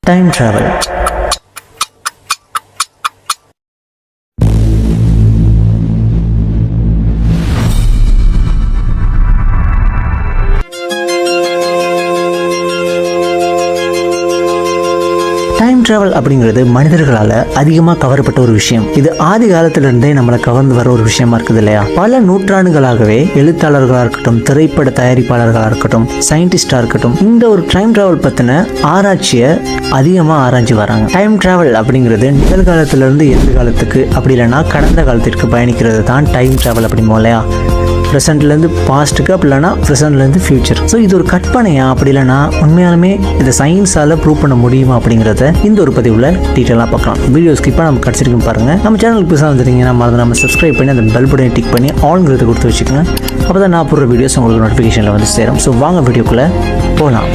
Time travel. Time travel அப்படிங்கிறது மனிதர்களால் அதிகமாக கவரப்பட்ட ஒரு விஷயம். இது ஆதி காலத்திலிருந்தே நம்மளை கவர்ந்து வர ஒரு விஷயமா இருக்குது இல்லையா? பல நூற்றாண்டுகளாகவே எழுத்தாளர்களாக இருக்கட்டும், திரைப்பட தயாரிப்பாளர்களாக இருக்கட்டும், சயின்டிஸ்டாக இருக்கட்டும், இந்த ஒரு டைம் டிராவல் பற்றின ஆராய்ச்சியை அதிகமாக ஆராய்ச்சி வராங்க. டைம் டிராவல் அப்படிங்கிறது நிகழ்காலத்திலிருந்து எதிர்காலத்துக்கு, அப்படி இல்லைன்னா கடந்த காலத்திற்கு பயணிக்கிறது தான் டைம் டிராவல் அப்படிமோ இல்லையா? ப்ரெசென்ட்லேருந்து பாஸ்ட்டுக்கு, அப்படி இல்லைனா ப்ரெசென்ட்லேருந்து ஃபியூச்சர். ஸோ இது ஒரு கற்பனையா, அப்படி இல்லைனா உண்மையாலுமே இதை சயின்ஸால் ப்ரூவ் பண்ண முடியுமா அப்படிங்கிறத இந்த ஒரு பதிவில் டீட்டெயிலாக பார்க்கலாம். வீடியோ ஸ்கிப்பாக நம்ம கிடச்சிருக்கும் பாருங்கள். நம்ம சேனலுக்கு புதுசாக வந்துட்டீங்கன்னா மறந்து சப்ஸ்கிரைப் பண்ணி அந்த பெல் பட்டனை டிக் பண்ணி ஆல்ங்கிறத கொடுத்து வச்சுக்கோங்க. அப்போ தான் நான் போடுற வீடியோஸ் உங்களுக்கு நோட்டிஃபிகேஷனில் வந்து சேரும். ஸோ வாங்க வீடியோக்குள்ளே போகலாம்.